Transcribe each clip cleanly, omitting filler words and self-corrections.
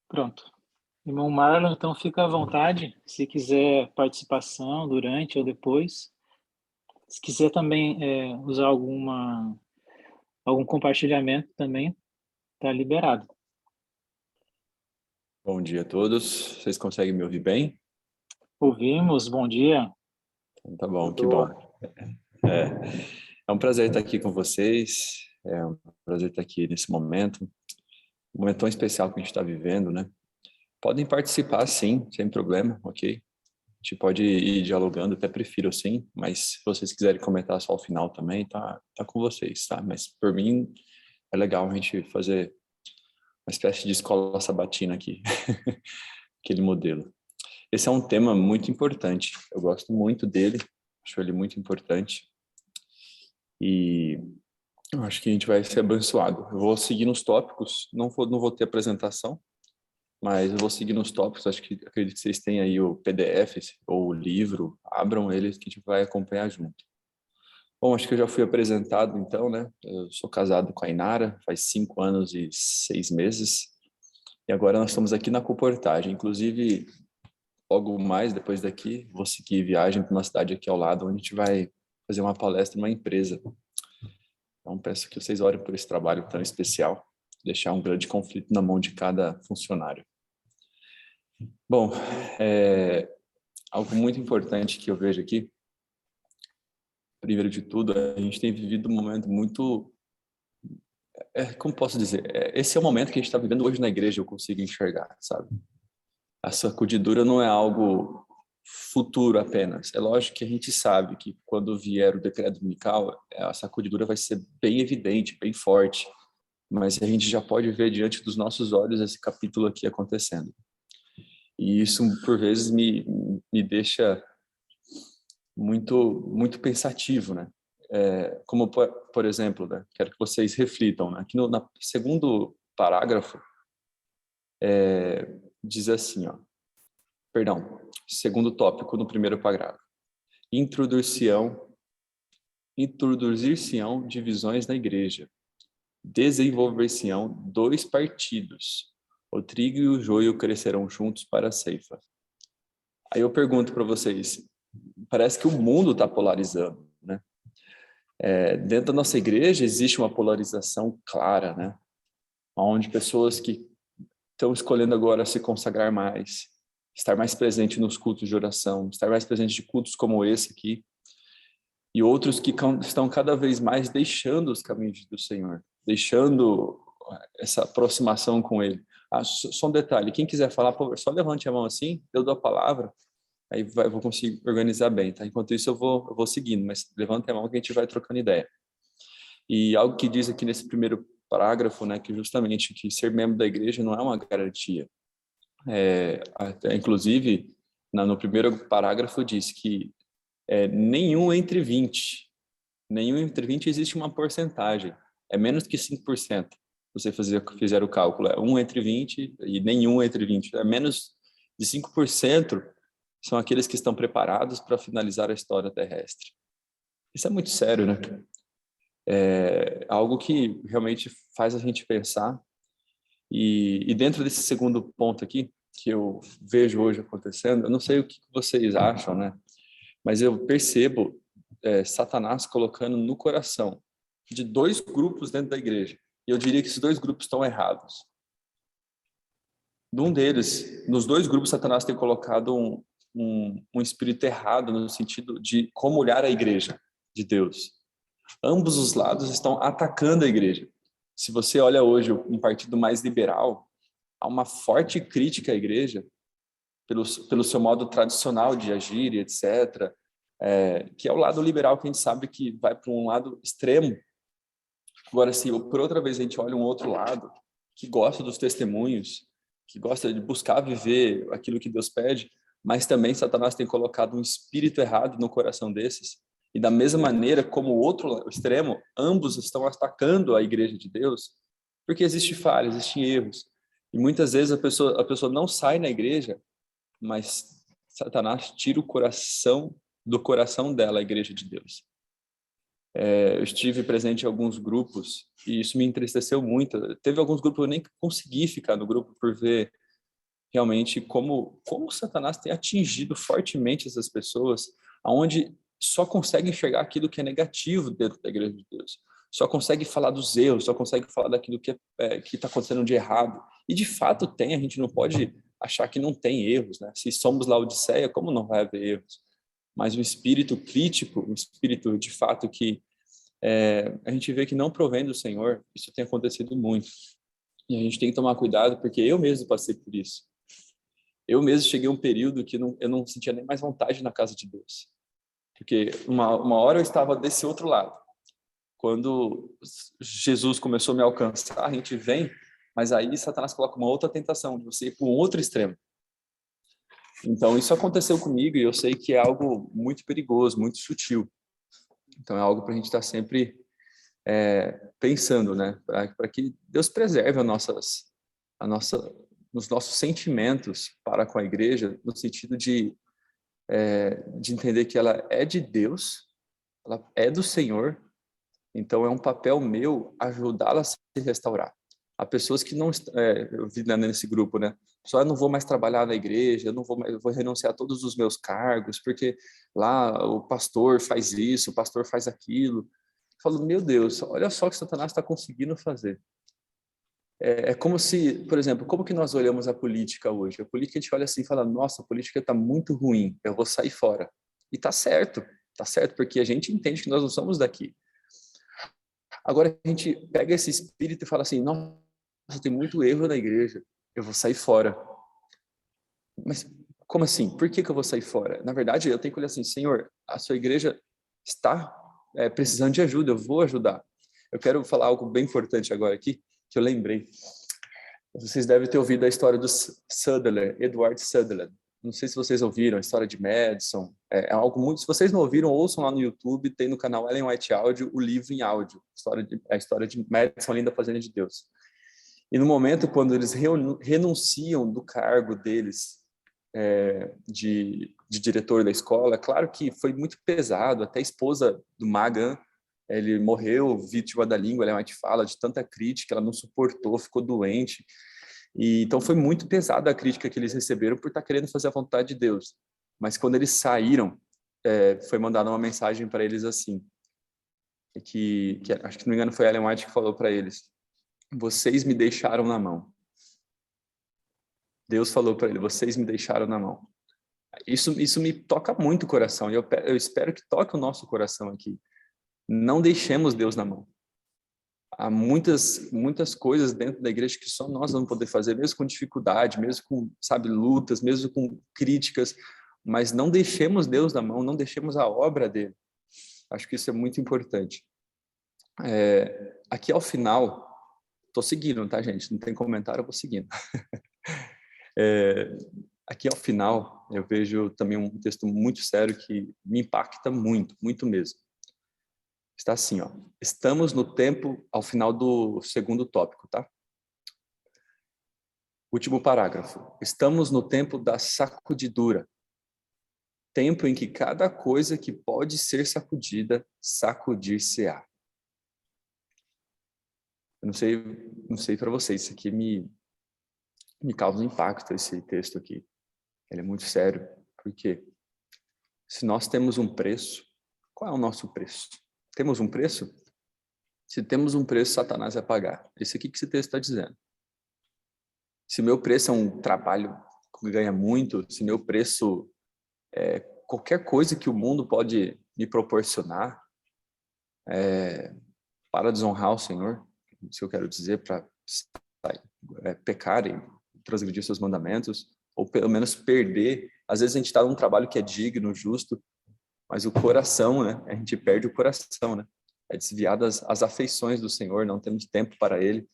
Pronto. Irmão Marlon, então fica à vontade, se quiser participação durante ou depois. Se quiser também usar algum compartilhamento também, tá liberado. Bom dia a todos. Vocês conseguem me ouvir bem? Ouvimos, bom dia. Então, tá bom, que Tudo. bom. É um prazer estar aqui com vocês. É um prazer estar aqui nesse momento, um momento tão especial que a gente está vivendo, né? Podem participar, sim, sem problema, ok? A gente pode ir dialogando, até prefiro assim, mas se vocês quiserem comentar só ao final também, tá com vocês, tá? Mas por mim é legal a gente fazer uma espécie de escola sabatina aqui, aquele modelo. Esse é um tema muito importante. Eu gosto muito dele, acho ele muito importante e eu acho que a gente vai ser abençoado. Eu vou seguir nos tópicos, não vou ter apresentação, mas eu vou seguir nos tópicos. Acredito que vocês têm aí o PDF ou o livro, abram eles que a gente vai acompanhar junto. Bom, acho que eu já fui apresentado então, né? Eu sou casado com a Inara, faz 5 anos e 6 meses, e agora nós estamos aqui na Coportagem. Inclusive, logo mais, depois daqui, vou seguir viagem para uma cidade aqui ao lado, onde a gente vai fazer uma palestra numa empresa. Então, peço que vocês orem por esse trabalho tão especial, deixar um grande conflito na mão de cada funcionário. Bom, algo muito importante que eu vejo aqui, primeiro de tudo, a gente tem vivido um momento muito, como posso dizer, esse é o momento que a gente está vivendo hoje na igreja, eu consigo enxergar, sabe? A sacudidura não é algo futuro apenas. É lógico que a gente sabe que quando vier o decreto dominical, a sacudidura vai ser bem evidente, bem forte, mas a gente já pode ver diante dos nossos olhos esse capítulo aqui acontecendo. E isso, por vezes, me deixa muito pensativo, né? Como, por exemplo, né? Quero que vocês reflitam, né? Aqui no segundo parágrafo, diz assim, ó, perdão, segundo tópico no primeiro parágrafo. Introduzir-se-ão divisões na igreja. Desenvolver-se-ão 2 partidos. O trigo e o joio crescerão juntos para a ceifa. Aí eu pergunto para vocês, parece que o mundo está polarizando, né? Dentro da nossa igreja existe uma polarização clara, né? Onde pessoas que estão escolhendo agora se consagrar mais, estar mais presente nos cultos de oração, estar mais presente de cultos como esse aqui, e outros que estão cada vez mais deixando os caminhos do Senhor, deixando essa aproximação com Ele. Só um detalhe, quem quiser falar, só levante a mão assim, eu dou a palavra, aí vou conseguir organizar bem, tá? Enquanto isso eu vou seguindo, mas levante a mão que a gente vai trocando ideia. E algo que diz aqui nesse primeiro parágrafo, né, que justamente que ser membro da igreja não é uma garantia. Inclusive, no primeiro parágrafo diz que nenhum entre 20. Nenhum entre 20 existe uma porcentagem. É menos que 5%. Se você fizer o cálculo, é 1 entre 20 e nenhum entre 20. É menos de 5% são aqueles que estão preparados para finalizar a história terrestre. Isso é muito sério, né? É algo que realmente faz a gente pensar. E dentro desse segundo ponto aqui, que eu vejo hoje acontecendo, eu não sei o que vocês acham, né? Mas eu percebo Satanás colocando no coração de 2 grupos dentro da igreja. E eu diria que esses 2 grupos estão errados. Num deles, nos 2 grupos, Satanás tem colocado um espírito errado no sentido de como olhar a igreja de Deus. Ambos os lados estão atacando a igreja. Se você olha hoje um partido mais liberal, há uma forte crítica à igreja pelo seu modo tradicional de agir e etc., que é o lado liberal que a gente sabe que vai para um lado extremo. Agora, se por outra vez a gente olha um outro lado, que gosta dos testemunhos, que gosta de buscar viver aquilo que Deus pede, mas também Satanás tem colocado um espírito errado no coração desses, e da mesma maneira como o outro extremo, ambos estão atacando a igreja de Deus, porque existe falha, existem erros, e muitas vezes a pessoa não sai na igreja, mas Satanás tira o coração do coração dela, a igreja de Deus. Eu estive presente em alguns grupos e isso me entristeceu muito. Teve alguns grupos que eu nem consegui ficar no grupo por ver realmente como Satanás tem atingido fortemente essas pessoas, aonde só consegue enxergar aquilo que é negativo dentro da igreja de Deus, só consegue falar dos erros, só consegue falar daquilo que está acontecendo de errado. E de fato tem, a gente não pode achar que não tem erros, né? Se somos Laodiceia, como não vai haver erros? Mas o espírito crítico, o espírito de fato que a gente vê que não provém do Senhor, isso tem acontecido muito. E a gente tem que tomar cuidado, porque eu mesmo passei por isso. Eu mesmo cheguei a um período que eu não sentia nem mais vontade na casa de Deus. Porque uma hora eu estava desse outro lado. Quando Jesus começou a me alcançar, a gente vem, mas aí Satanás coloca uma outra tentação, de você ir para um outro extremo. Então, isso aconteceu comigo e eu sei que é algo muito perigoso, muito sutil. Então, é algo para a gente estar sempre pensando, né? Para que Deus preserve os nossos sentimentos para com a igreja, no sentido de entender que ela é de Deus, ela é do Senhor, então é um papel meu ajudá-la a se restaurar. Há pessoas que não, eu vi nesse grupo, né? Só eu não vou mais trabalhar na igreja, eu vou renunciar a todos os meus cargos, porque lá o pastor faz isso, o pastor faz aquilo. Eu falo, meu Deus, olha só o que Satanás está conseguindo fazer. É como se, por exemplo, como que nós olhamos a política hoje? A política a gente olha assim e fala, nossa, a política está muito ruim, eu vou sair fora. E tá certo, porque a gente entende que nós não somos daqui. Agora a gente pega esse espírito e fala assim, nossa, tem muito erro na igreja, eu vou sair fora. Mas como assim? Por que eu vou sair fora? Na verdade, eu tenho que olhar assim, Senhor, a sua igreja está precisando de ajuda, eu vou ajudar. Eu quero falar algo bem importante agora aqui, que eu lembrei. Vocês devem ter ouvido a história do Sutherland, Edward Sutherland. Não sei se vocês ouviram a história de Madison. É algo muito. Se vocês não ouviram, ouçam lá no YouTube. Tem no canal Ellen White Áudio o livro em áudio, a história de Madison, além da Fazenda de Deus. E no momento quando eles renunciam do cargo deles de diretor da escola, claro que foi muito pesado. Até a esposa do Magan, ele morreu vítima da língua. Ellen White fala de tanta crítica, ela não suportou, ficou doente. E então foi muito pesada a crítica que eles receberam por estar querendo fazer a vontade de Deus. Mas quando eles saíram, foi mandada uma mensagem para eles assim, que acho que não me engano foi a Ellen White que falou para eles: vocês me deixaram na mão. Deus falou para ele: vocês me deixaram na mão. Isso me toca muito o coração, e eu espero que toque o nosso coração aqui. Não deixemos Deus na mão. Há muitas coisas dentro da igreja que só nós vamos poder fazer, mesmo com dificuldade, mesmo com, sabe, lutas, mesmo com críticas, mas não deixemos Deus na mão, não deixemos a obra dele. Acho que isso é muito importante. Aqui ao final, estou seguindo, tá, gente? Não tem comentário, eu vou seguindo. Aqui ao final, eu vejo também um texto muito sério que me impacta muito, muito mesmo. Está assim, ó. Estamos no tempo, ao final do segundo tópico, tá? Último parágrafo. Estamos no tempo da sacudidura. Tempo em que cada coisa que pode ser sacudida, sacudir-se-á. Eu não sei para vocês, isso aqui me causa um impacto, esse texto aqui. Ele é muito sério, porque se nós temos um preço, qual é o nosso preço? Temos um preço? Se temos um preço, Satanás vai pagar. Esse aqui que esse texto está dizendo. Se meu preço é um trabalho que ganha muito, se meu preço é qualquer coisa que o mundo pode me proporcionar para desonrar o Senhor, isso que eu quero dizer, para pecar e transgredir seus mandamentos, ou pelo menos perder. Às vezes a gente está num trabalho que é digno, justo, mas o coração, né? A gente perde o coração, né? É desviar as afeições do Senhor, não temos tempo para Ele,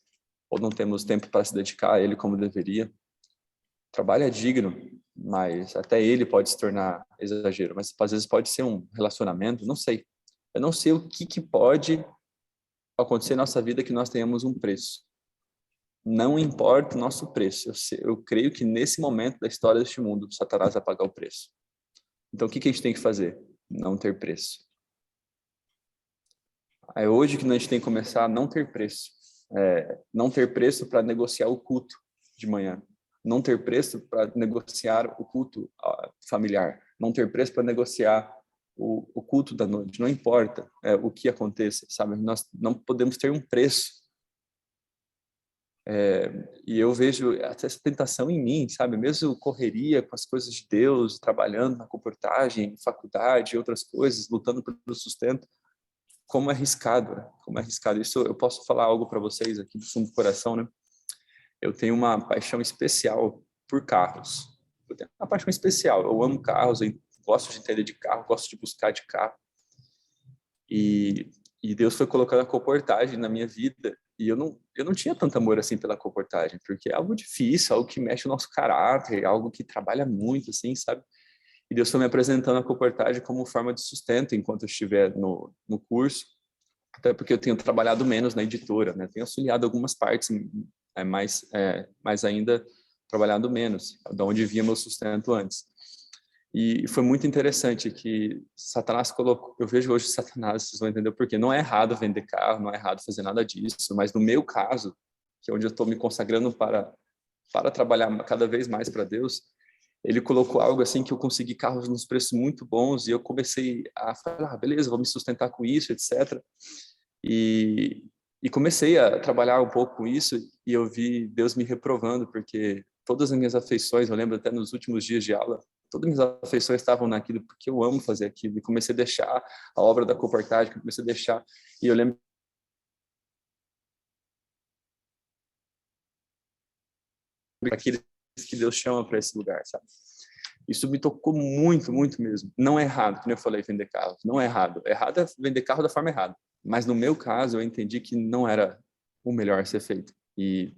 ou não temos tempo para se dedicar a Ele como deveria. O trabalho é digno, mas até ele pode se tornar exagero. Mas às vezes pode ser um relacionamento, não sei. Eu não sei o que pode acontecer na nossa vida que nós tenhamos um preço. Não importa o nosso preço. Eu creio que nesse momento da história deste mundo, Satanás vai pagar o preço. Então o que a gente tem que fazer? Não ter preço. É hoje que a gente tem que começar a não ter preço. Não ter preço para negociar o culto de manhã. não ter preço para negociar o culto familiar, não ter preço para negociar o culto da noite, não importa o que aconteça, sabe? Nós não podemos ter um preço. E eu vejo até essa tentação em mim, sabe? Mesmo correria com as coisas de Deus, trabalhando na comportagem, faculdade, outras coisas, lutando pelo sustento, como é arriscado, né? Como é arriscado. Isso eu posso falar algo para vocês aqui do fundo do coração, né? Eu tenho uma paixão especial por carros. Eu tenho uma paixão especial. Eu amo carros, eu gosto de entender de carro, gosto de buscar de carro. E Deus foi colocando a comportagem na minha vida. E eu não tinha tanto amor assim pela comportagem, porque é algo difícil, algo que mexe o nosso caráter, algo que trabalha muito, assim, sabe? E Deus foi me apresentando a comportagem como forma de sustento enquanto eu estiver no curso, até porque eu tenho trabalhado menos na editora, né? Tenho auxiliado algumas partes, mas ainda trabalhado menos, de onde vinha meu sustento antes. E foi muito interessante que Satanás colocou, eu vejo hoje Satanás, vocês vão entender o porquê. Não é errado vender carro, não é errado fazer nada disso, mas no meu caso, que é onde eu estou me consagrando para trabalhar cada vez mais para Deus, ele colocou algo assim que eu consegui carros nos preços muito bons e eu comecei a falar, beleza, vou me sustentar com isso, etc. E comecei a trabalhar um pouco com isso e eu vi Deus me reprovando, porque todas as minhas afeições, eu lembro até nos últimos dias de aula, todas as minhas afeições estavam naquilo porque eu amo fazer aquilo. E comecei a deixar a obra da comportagem, comecei a deixar. E eu lembro daqueles que Deus chama para esse lugar, sabe? Isso me tocou muito, muito mesmo. Não é errado, como eu falei, vender carros. Não é errado. Errado é vender carro da forma errada. Mas no meu caso, eu entendi que não era o melhor a ser feito. E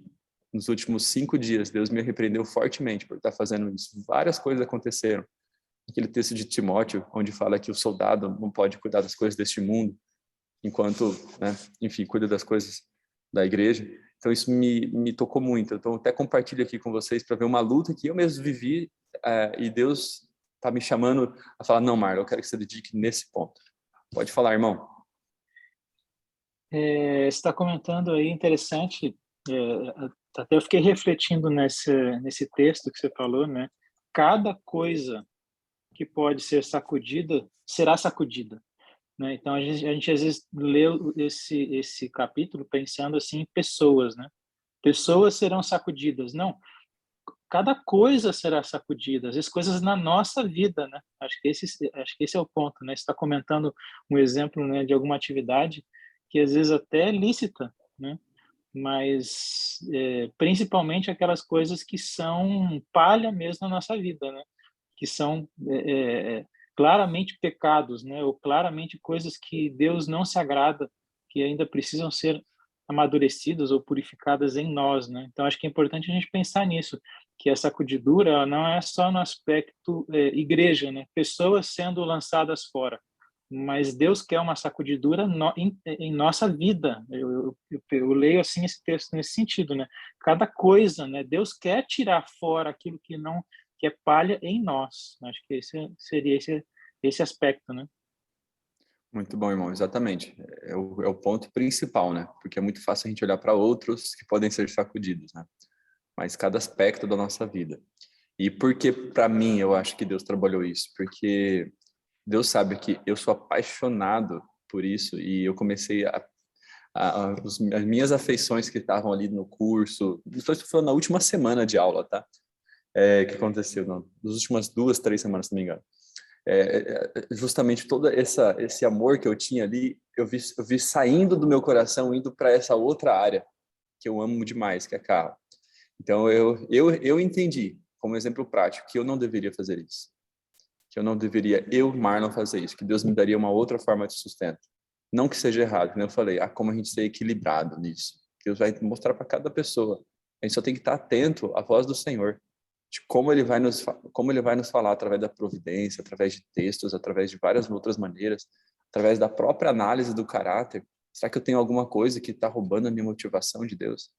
nos últimos 5 dias, Deus me repreendeu fortemente por estar fazendo isso. Várias coisas aconteceram. Aquele texto de Timóteo, onde fala que o soldado não pode cuidar das coisas deste mundo, enquanto, né, enfim, cuida das coisas da igreja. Então isso me tocou muito. Então até compartilho aqui com vocês para ver uma luta que eu mesmo vivi e Deus está me chamando a falar, não, Marlon, eu quero que você dedique nesse ponto. Pode falar, irmão. Você está comentando aí, interessante, até eu fiquei refletindo nesse texto que você falou, né? Cada coisa que pode ser sacudida, será sacudida, né? Então, a gente às vezes lê esse capítulo pensando assim em pessoas, né? Pessoas serão sacudidas. Não, cada coisa será sacudida, às vezes coisas na nossa vida, né? Acho que esse é o ponto, né? Você está comentando um exemplo, né, de alguma atividade que às vezes até é lícita, né? Mas principalmente aquelas coisas que são palha mesmo na nossa vida, né? Que são claramente pecados, né? Ou claramente coisas que Deus não se agrada, que ainda precisam ser amadurecidas ou purificadas em nós, né? Então acho que é importante a gente pensar nisso, que a sacudidura ela não é só no aspecto igreja, né? Pessoas sendo lançadas fora, mas Deus quer uma sacudidura em nossa vida. Eu leio assim esse texto nesse sentido, né? Cada coisa, né? Deus quer tirar fora aquilo que é palha em nós. Acho que esse seria esse aspecto, né? Muito bom, irmão, exatamente. É o ponto principal, né? Porque é muito fácil a gente olhar para outros que podem ser sacudidos, né? Mas cada aspecto da nossa vida. E por que, para mim, eu acho que Deus trabalhou isso? Porque Deus sabe que eu sou apaixonado por isso e eu comecei as minhas afeições que estavam ali no curso, isso foi na última semana de aula, tá? Que aconteceu, não, nas últimas 2, 3 semanas, se não me engano. Justamente todo esse amor que eu tinha ali, eu vi saindo do meu coração, indo para essa outra área que eu amo demais, que é carro. Então eu entendi, como exemplo prático, que eu não deveria fazer isso. Que eu não deveria, Marlon, fazer isso, que Deus me daria uma outra forma de sustento. Não que seja errado, como eu falei, como a gente ser equilibrado nisso. Deus vai mostrar para cada pessoa. A gente só tem que estar atento à voz do Senhor, de como ele vai nos falar através da providência, através de textos, através de várias outras maneiras, através da própria análise do caráter. Será que eu tenho alguma coisa que está roubando a minha motivação de Deus?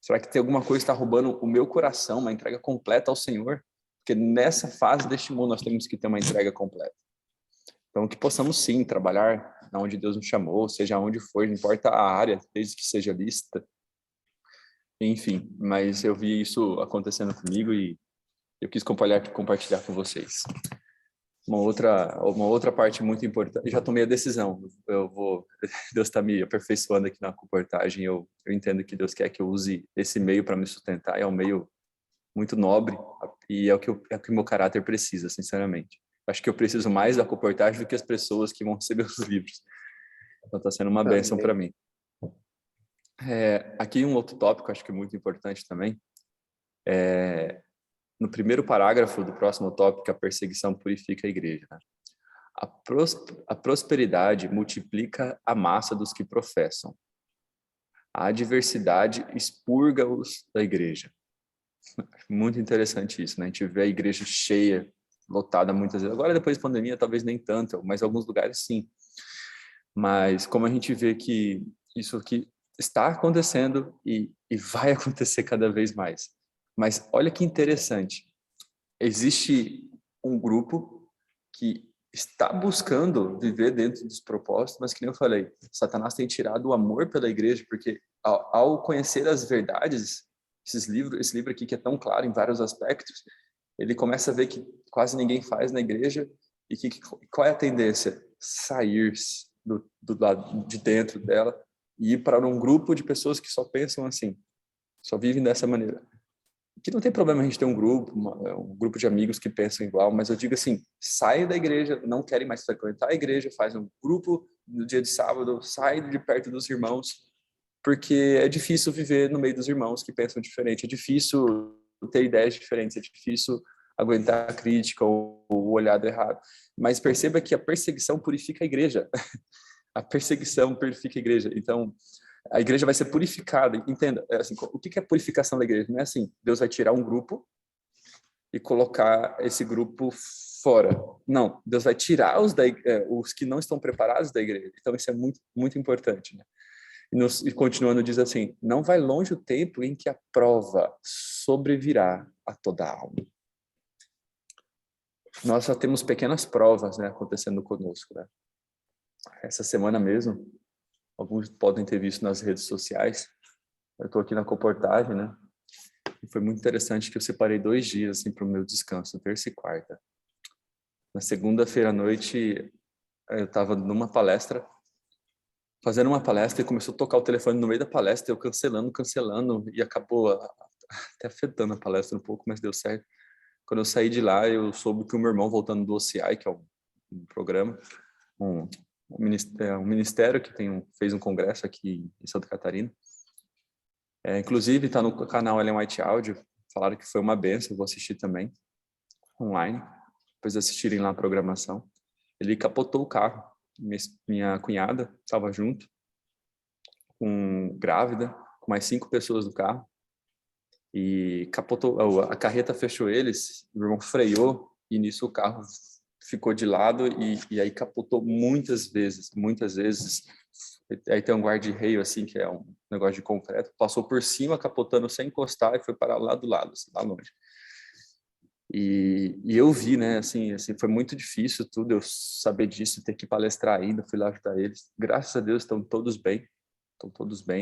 Será que tem alguma coisa que está roubando o meu coração, uma entrega completa ao Senhor? Porque nessa fase deste mundo nós temos que ter uma entrega completa. Então, que possamos sim trabalhar onde Deus nos chamou, seja onde for, não importa a área, desde que seja lícita. enfim, mas eu vi isso acontecendo comigo e eu quis compartilhar com vocês. Uma outra parte muito importante, eu já tomei a decisão, Deus está me aperfeiçoando aqui na comportagem, eu entendo que Deus quer que eu use esse meio para me sustentar, é um meio muito nobre e é o que o meu caráter precisa, sinceramente. Acho que eu preciso mais da comportagem do que as pessoas que vão receber os livros. Então está sendo uma bênção para mim. Aqui um outro tópico, acho que é muito importante também, no primeiro parágrafo do próximo tópico, a perseguição purifica a igreja, né? A prosperidade multiplica a massa dos que professam. A adversidade expurga-os da igreja. Muito interessante isso, né? A gente vê a igreja cheia, lotada muitas vezes. Agora, depois da pandemia, talvez nem tanto, mas em alguns lugares sim. Mas como a gente vê que isso aqui está acontecendo e vai acontecer cada vez mais. Mas olha que interessante. Existe um grupo que está buscando viver dentro dos propósitos, mas que nem eu falei, Satanás tem tirado o amor pela igreja, porque ao conhecer as verdades, esse livro aqui que é tão claro em vários aspectos, ele começa a ver que quase ninguém faz na igreja e qual é a tendência? Sair do lado de dentro dela e ir para um grupo de pessoas que só pensam assim, só vivem dessa maneira. Que não tem problema a gente ter um grupo de amigos que pensam igual, mas eu digo assim, sai da igreja, não querem mais frequentar a igreja, faz um grupo no dia de sábado, sai de perto dos irmãos, porque é difícil viver no meio dos irmãos que pensam diferente, é difícil ter ideias diferentes, é difícil aguentar a crítica ou o olhado errado. Mas perceba que a perseguição purifica a igreja. A perseguição purifica a igreja. Então, a igreja vai ser purificada. Entenda, assim, o que é purificação da igreja? Não é assim, Deus vai tirar um grupo e colocar esse grupo fora. Não, Deus vai tirar os que não estão preparados da igreja. Então, isso é muito, muito importante, né? E continuando, diz assim, não vai longe o tempo em que a prova sobrevirá a toda a alma. Nós só temos pequenas provas, né, acontecendo conosco, né? Essa semana mesmo, alguns podem ter visto nas redes sociais, eu estou aqui na comportagem, né? E foi muito interessante que eu separei 2 dias assim, para o meu descanso, terça e quarta. Na segunda-feira à noite, eu estava numa palestra, fazendo uma palestra, e começou a tocar o telefone no meio da palestra, eu cancelando, e acabou até afetando a palestra um pouco, mas deu certo. Quando eu saí de lá, eu soube que o meu irmão, voltando do OCI, que é um programa, um ministério que fez um congresso aqui em Santa Catarina. Inclusive, está no canal Ellen White Audio, falaram que foi uma benção, vou assistir também, online, depois de assistirem lá a programação. Ele capotou o carro, minha cunhada estava junto, grávida, com mais 5 pessoas no carro, e capotou, a carreta fechou eles, o irmão freou, e nisso o carro ficou de lado e aí capotou muitas vezes. Aí tem um guarda-reio assim, que é um negócio de concreto, passou por cima, capotando sem encostar e foi parar lá do lado, assim, lá longe. E eu vi, né, assim, foi muito difícil tudo, eu saber disso, ter que palestrar ainda, fui lá ajudar eles. Graças a Deus estão todos bem,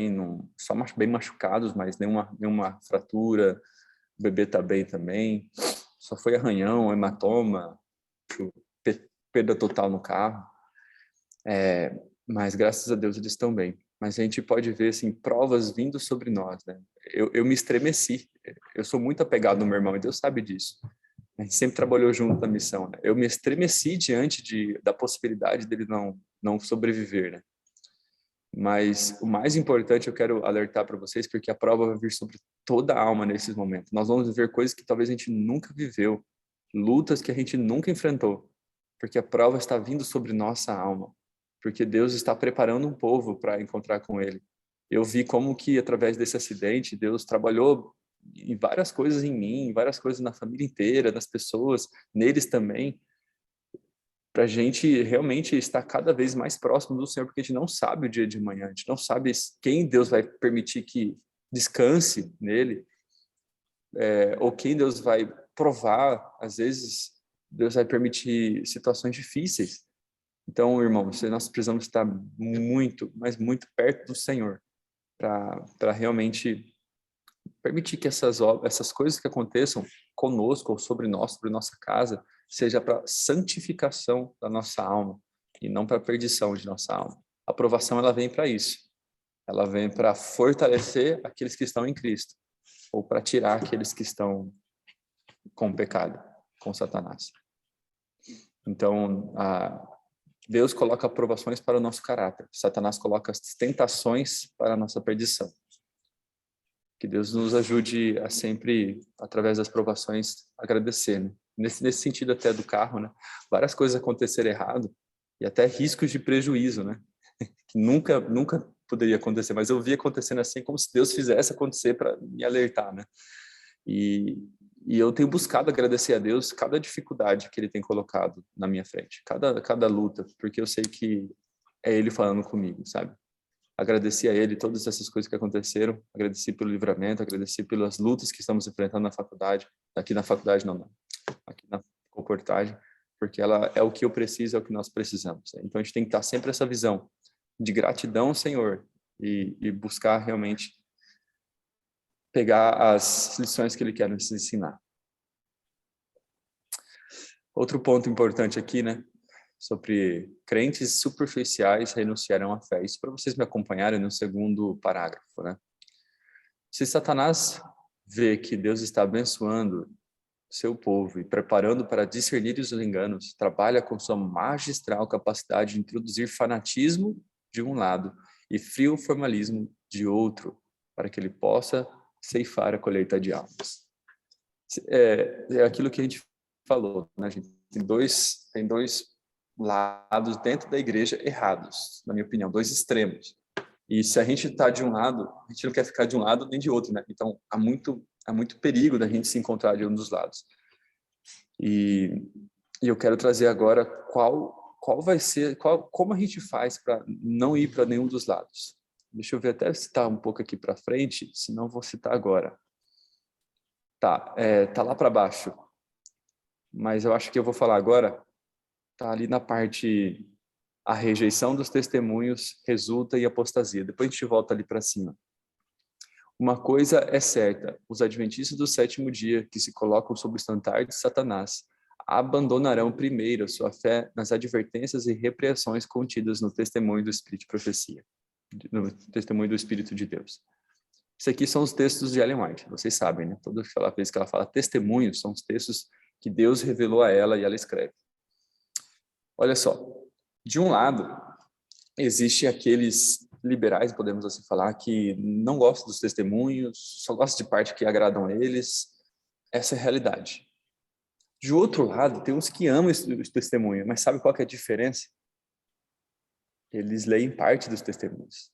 não, só bem machucados, mas nenhuma fratura, o bebê está bem também, só foi arranhão, hematoma, perda total no carro, mas graças a Deus eles estão bem. Mas a gente pode ver assim, provas vindo sobre nós, né? Eu me estremeci, eu sou muito apegado no meu irmão e Deus sabe disso. A gente sempre trabalhou junto na missão, né? Eu me estremeci diante da possibilidade dele não sobreviver, né? Mas o mais importante eu quero alertar para vocês, porque a prova vai vir sobre toda a alma nesses momentos. Nós vamos viver coisas que talvez a gente nunca viveu, lutas que a gente nunca enfrentou, porque a prova está vindo sobre nossa alma, porque Deus está preparando um povo para encontrar com Ele. Eu vi como que através desse acidente Deus trabalhou em várias coisas em mim, em várias coisas na família inteira, das pessoas, neles também, para a gente realmente estar cada vez mais próximo do Senhor, porque a gente não sabe o dia de amanhã, a gente não sabe quem Deus vai permitir que descanse nele, ou quem Deus vai provar. Às vezes, Deus vai permitir situações difíceis. Então, irmãos, nós precisamos estar muito, mas muito perto do Senhor, para realmente permitir que essas coisas que aconteçam conosco ou sobre nós, sobre nossa casa, seja para santificação da nossa alma e não para perdição de nossa alma. A aprovação, ela vem para isso. Ela vem para fortalecer aqueles que estão em Cristo ou para tirar aqueles que estão com o pecado, com Satanás. Então, Deus coloca aprovações para o nosso caráter. Satanás coloca as tentações para a nossa perdição. Que Deus nos ajude a sempre, através das provações, agradecer, né? Nesse sentido até do carro, né? Várias coisas aconteceram errado e até riscos de prejuízo, né? Que nunca poderia acontecer, mas eu vi acontecendo assim como se Deus fizesse acontecer para me alertar, né? E eu tenho buscado agradecer a Deus cada dificuldade que Ele tem colocado na minha frente, cada luta, porque eu sei que é Ele falando comigo, sabe? Agradeci a Ele todas essas coisas que aconteceram, agradeci pelo livramento, agradeci pelas lutas que estamos enfrentando na faculdade, aqui na faculdade não, aqui na comportagem, porque ela é o que eu preciso, é o que nós precisamos. Então a gente tem que estar sempre essa visão de gratidão, Senhor, e buscar realmente pegar as lições que Ele quer nos ensinar. Outro ponto importante aqui, né? Sobre crentes superficiais renunciarão à fé. Isso para vocês me acompanharem no segundo parágrafo, né? Se Satanás vê que Deus está abençoando seu povo e preparando para discernir os enganos, trabalha com sua magistral capacidade de introduzir fanatismo de um lado e frio formalismo de outro, para que ele possa ceifar a colheita de almas. É aquilo que a gente falou, né, gente? Tem dois lados dentro da igreja errados, na minha opinião, dois extremos. E se a gente está de um lado, a gente não quer ficar de um lado nem de outro, né? Então, há muito perigo da gente se encontrar de um dos lados. E eu quero trazer agora qual vai ser, como a gente faz para não ir para nenhum dos lados. Deixa eu ver, até citar um pouco aqui para frente, senão vou citar agora. Tá lá para baixo, mas eu acho que eu vou falar agora. Tá ali na parte, a rejeição dos testemunhos resulta em apostasia. Depois a gente volta ali para cima. Uma coisa é certa, os adventistas do sétimo dia, que se colocam sob o estandarte de Satanás, abandonarão primeiro a sua fé nas advertências e repreensões contidas no testemunho do Espírito de profecia, no testemunho do Espírito de Deus. Isso aqui são os textos de Ellen White, vocês sabem, né? Toda vez que ela fala testemunhos, são os textos que Deus revelou a ela e ela escreve. Olha só, de um lado, existe aqueles liberais, podemos assim falar, que não gostam dos testemunhos, só gostam de parte que agradam a eles. Essa é a realidade. De outro lado, tem uns que amam os testemunhos, mas sabe qual que é a diferença? Eles leem parte dos testemunhos.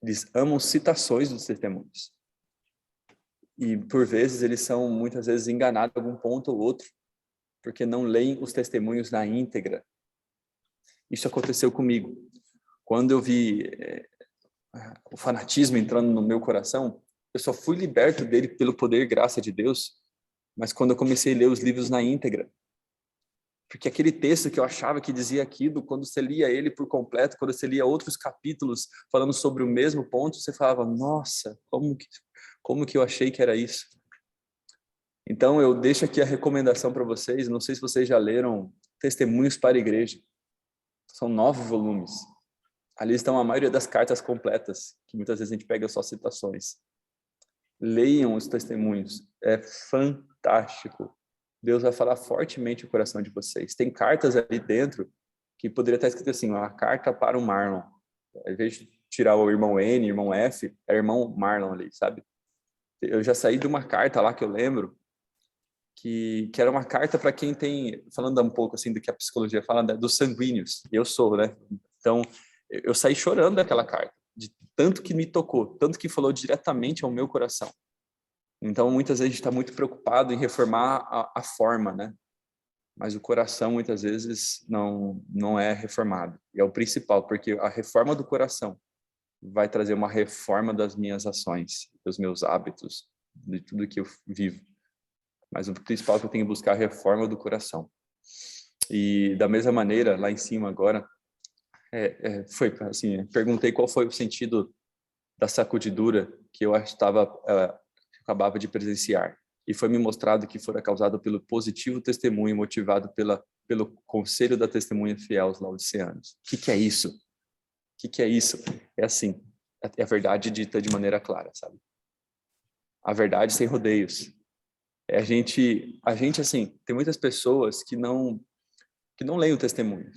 Eles amam citações dos testemunhos. E, por vezes, eles são, muitas vezes, enganados em algum ponto ou outro, porque não leem os testemunhos na íntegra. Isso aconteceu comigo. Quando eu vi o fanatismo entrando no meu coração, eu só fui liberto dele pelo poder e graça de Deus, mas quando eu comecei a ler os livros na íntegra. Porque aquele texto que eu achava que dizia aquilo, quando você lia ele por completo, quando você lia outros capítulos falando sobre o mesmo ponto, você falava, nossa, como que eu achei que era isso? Então, eu deixo aqui a recomendação para vocês, não sei se vocês já leram Testemunhos para a Igreja. São 9 volumes. Ali estão a maioria das cartas completas, que muitas vezes a gente pega só citações. Leiam os testemunhos, é fantástico. Deus vai falar fortemente o coração de vocês. Tem cartas ali dentro que poderia estar escrito assim, uma carta para o Marlon. Ao invés de tirar o irmão N, irmão F, é irmão Marlon ali, sabe? Eu já saí de uma carta lá que eu lembro, que era uma carta para quem tem, falando um pouco assim do que a psicologia fala, dos sanguíneos. Eu sou, né? Então, eu saí chorando daquela carta, de tanto que me tocou, tanto que falou diretamente ao meu coração. Então, muitas vezes a gente está muito preocupado em reformar a forma, né? Mas o coração, muitas vezes, não é reformado. E é o principal, porque a reforma do coração vai trazer uma reforma das minhas ações, dos meus hábitos, de tudo que eu vivo. Mas o principal é que eu tenho que buscar a reforma do coração. E, da mesma maneira, lá em cima agora, foi assim, perguntei qual foi o sentido da sacudidura que eu estava acabava de presenciar. E foi me mostrado que fora causado pelo positivo testemunho motivado pelo conselho da testemunha fiel aos laodiceanos. O que é isso? O que é isso? É assim, é a verdade dita de maneira clara, sabe? A verdade sem rodeios. É a gente assim, tem muitas pessoas que não leem o testemunho.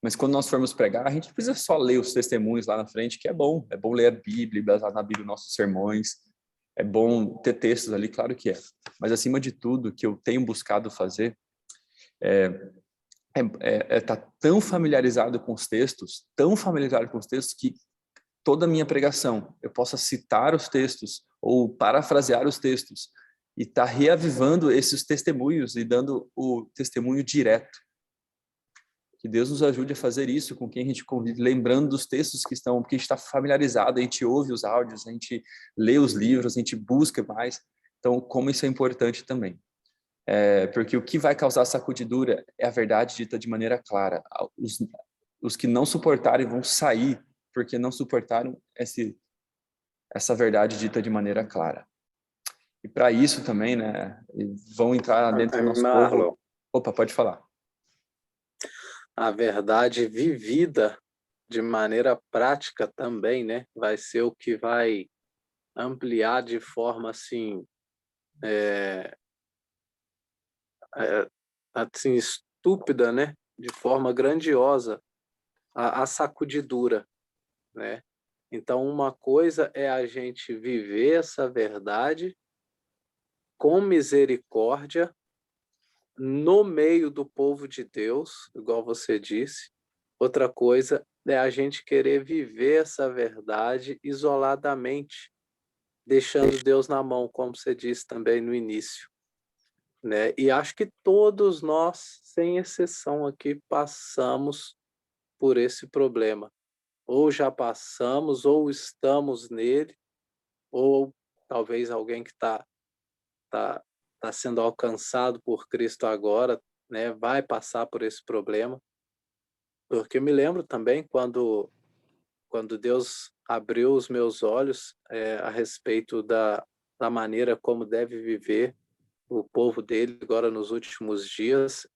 Mas quando nós formos pregar, a gente não precisa só ler os testemunhos lá na frente, que é bom ler a Bíblia, basear na Bíblia nossos sermões, é bom ter textos ali, claro que é. Mas acima de tudo, o que eu tenho buscado fazer é estar tão familiarizado com os textos, que toda a minha pregação eu possa citar os textos ou parafrasear os textos e estar reavivando esses testemunhos e dando o testemunho direto. Que Deus nos ajude a fazer isso com quem a gente convive, lembrando dos textos que estão, porque a gente está familiarizado, a gente ouve os áudios, a gente lê os livros, a gente busca mais. Então, como isso é importante também. Porque o que vai causar sacudidura é a verdade dita de maneira clara. Os que não suportarem vão sair, porque não suportaram essa verdade dita de maneira clara. E para isso também, né, vão entrar dentro do nosso Marlon, povo. Opa, pode falar. a verdade vivida de maneira prática também, né? Vai ser o que vai ampliar de forma assim, assim estúpida, né? De forma grandiosa a sacudidura, né? Então, uma coisa é a gente viver essa verdade com misericórdia no meio do povo de Deus, igual você disse. Outra coisa é a gente querer viver essa verdade isoladamente, deixando Deus na mão, como você disse também no início, né? E acho que todos nós, sem exceção aqui, passamos por esse problema. Ou já passamos, ou estamos nele, ou talvez alguém que tá, tá sendo alcançado por Cristo agora, né, vai passar por esse problema. Porque eu me lembro também quando Deus abriu os meus olhos a respeito da maneira como deve viver o povo dele agora nos últimos dias,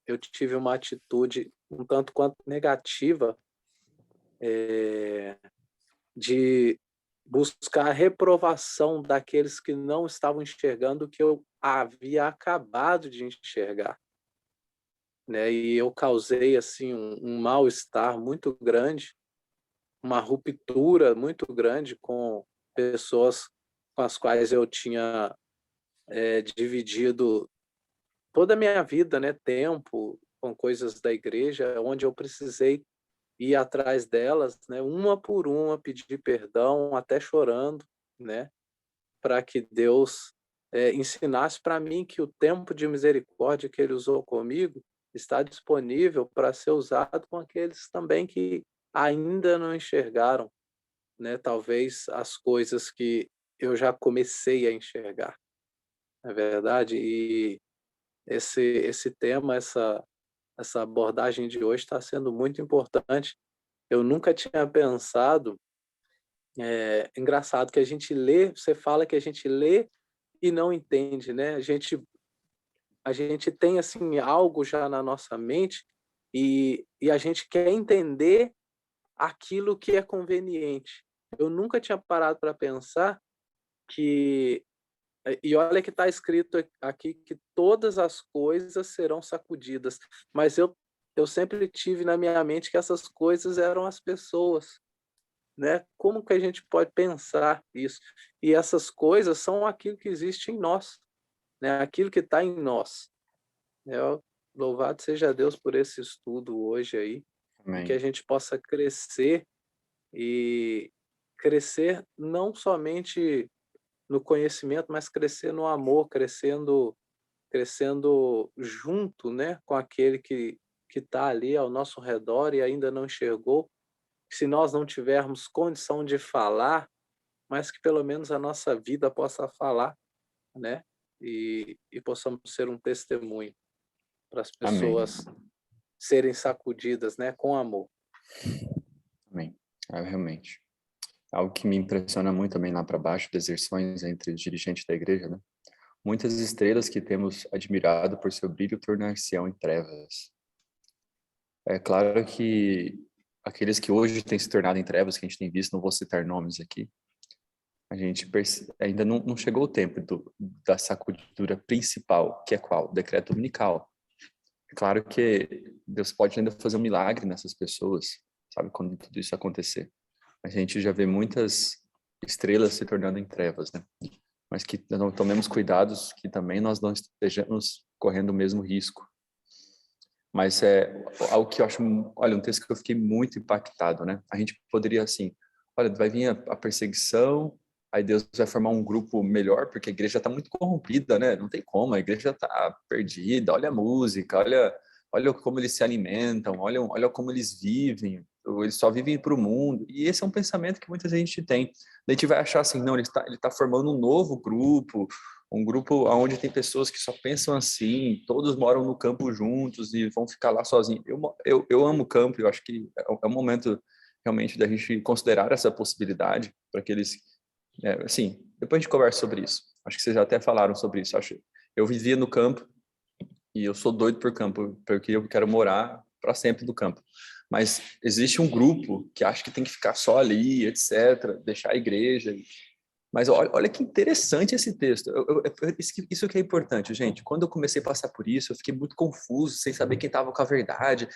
eu tive uma atitude um tanto quanto negativa de buscar a reprovação daqueles que não estavam enxergando o que eu havia acabado de enxergar, né? E eu causei assim um mal-estar muito grande, uma ruptura muito grande com pessoas com as quais eu tinha dividido toda a minha vida, né? Tempo com coisas da igreja, onde eu precisei ir atrás delas, né? Uma por uma, pedir perdão, até chorando, né? Para que Deus ensinasse para mim que o tempo de misericórdia que Ele usou comigo está disponível para ser usado com aqueles também que ainda não enxergaram, né? Talvez as coisas que eu já comecei a enxergar, na verdade. E esse tema, essa abordagem de hoje está sendo muito importante. Eu nunca tinha pensado. Engraçado que a gente lê, você fala que a gente lê e não entende, né? A gente tem assim algo já na nossa mente e a gente quer entender aquilo que é conveniente. Eu nunca tinha parado para pensar que e olha que está escrito aqui que todas as coisas serão sacudidas, mas eu sempre tive na minha mente que essas coisas eram as pessoas, né? Como que a gente pode pensar isso? E essas coisas são aquilo que existe em nós, né? Aquilo que está em nós. Louvado seja Deus por esse estudo hoje aí, e que a Amém. gente possa crescer e crescer não somente no conhecimento, mas crescer no amor, crescendo junto, né, com aquele que está ali ao nosso redor e ainda não enxergou. Se nós não tivermos condição de falar, mas que pelo menos a nossa vida possa falar, né, e possamos ser um testemunho para as Amém. pessoas serem sacudidas, né, com amor. Amém. Realmente. Algo que me impressiona muito também lá para baixo, deserções entre os dirigentes da igreja, né? Muitas estrelas que temos admirado por seu brilho tornar-se-ão em trevas. É claro que aqueles que hoje têm se tornado em trevas, que a gente tem visto, não vou citar nomes aqui, a gente ainda não chegou o tempo da sacudidura principal, que é qual? O decreto dominical. É claro que Deus pode ainda fazer um milagre nessas pessoas, sabe, quando tudo isso acontecer. A gente já vê muitas estrelas se tornando em trevas, né? Mas que não tomemos cuidados, que também nós não estejamos correndo o mesmo risco. Mas é algo que eu acho, olha, um texto que eu fiquei muito impactado, né? A gente poderia, assim, olha, vai vir a perseguição, aí Deus vai formar um grupo melhor, porque a igreja está muito corrompida, né? Não tem como, a igreja está perdida, olha a música, olha como eles se alimentam, olha como eles vivem, eles só vivem para o mundo. E esse é um pensamento que muita gente tem. A gente vai achar assim, não, ele tá formando um novo grupo, um grupo onde tem pessoas que só pensam assim, todos moram no campo juntos e vão ficar lá sozinhos. Eu amo o campo, eu acho que é um momento realmente da gente considerar essa possibilidade para que eles, assim, depois a gente conversa sobre isso. Acho que vocês já até falaram sobre isso. Eu vivia no campo e eu sou doido por campo, porque eu quero morar para sempre no campo. Mas existe um grupo que acha que tem que ficar só ali, etc., deixar a igreja. Mas olha que interessante esse texto. Isso que é importante, gente. Quando eu comecei a passar por isso, eu fiquei muito confuso, sem saber quem estava com a verdade.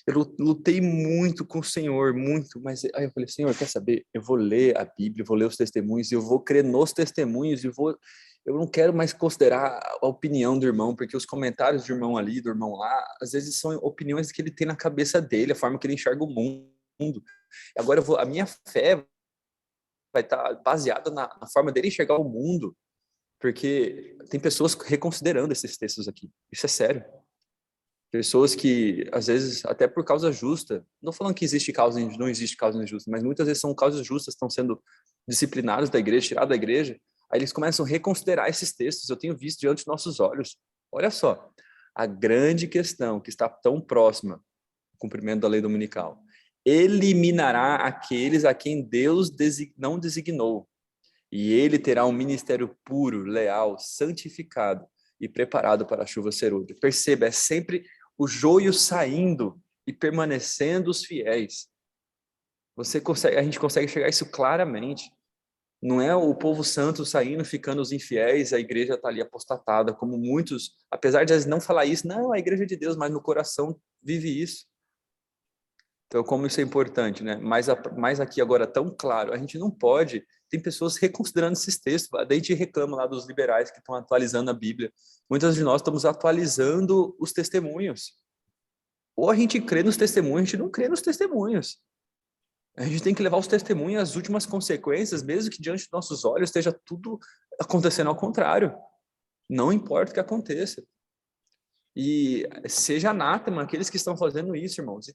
Eu lutei muito com o Senhor, muito. Mas aí eu falei, Senhor, quer saber? Eu vou ler a Bíblia, vou ler os testemunhos, e eu vou crer nos testemunhos, eu não quero mais considerar a opinião do irmão, porque os comentários do irmão ali, do irmão lá, às vezes são opiniões que ele tem na cabeça dele, a forma que ele enxerga o mundo. Agora a minha fé vai estar baseada na forma dele enxergar o mundo, porque tem pessoas reconsiderando esses textos aqui. Isso é sério. Pessoas que, às vezes, até por causa justa, não falando que não existe causa injusta, mas muitas vezes são causas justas, estão sendo disciplinados da igreja, tirados da igreja, aí eles começam a reconsiderar esses textos. Eu tenho visto diante dos nossos olhos. Olha só, a grande questão que está tão próxima do cumprimento da lei dominical eliminará aqueles a quem Deus não designou, e ele terá um ministério puro, leal, santificado e preparado para a chuva serôdia. Perceba, é sempre o joio saindo e permanecendo os fiéis. A gente consegue chegar a isso claramente. Não é o povo santo saindo, ficando os infiéis, a igreja está ali apostatada, como muitos, apesar de não falar isso, não, a igreja é de Deus, mas no coração vive isso. Então, como isso é importante, né? Mas aqui agora tão claro, a gente não pode. Tem pessoas reconsiderando esses textos. Daí a gente reclama lá dos liberais que estão atualizando a Bíblia. Muitas de nós estamos atualizando os testemunhos. Ou a gente crê nos testemunhos, a gente não crê nos testemunhos. A gente tem que levar os testemunhos às últimas consequências, mesmo que diante dos nossos olhos esteja tudo acontecendo ao contrário. Não importa o que aconteça. E seja anátema aqueles que estão fazendo isso, irmãos.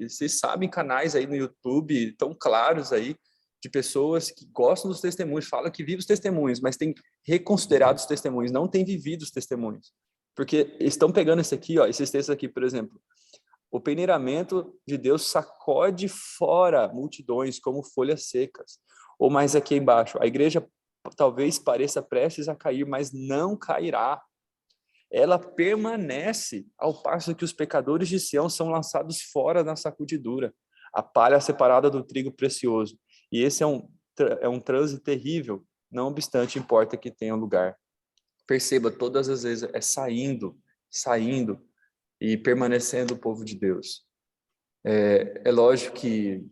Vocês sabem canais aí no YouTube tão claros aí de pessoas que gostam dos testemunhos, falam que vivem os testemunhos, mas têm reconsiderado os testemunhos, não têm vivido os testemunhos. Porque estão pegando esse aqui, ó, esses textos aqui, por exemplo. O peneiramento de Deus sacode fora multidões como folhas secas. Ou mais aqui embaixo, a igreja talvez pareça prestes a cair, mas não cairá. Ela permanece ao passo que os pecadores de Sião são lançados fora na sacudidura, a palha separada do trigo precioso. E esse é um transe terrível, não obstante importa que tenha lugar. Perceba, todas as vezes é saindo e permanecendo o povo de Deus. É lógico que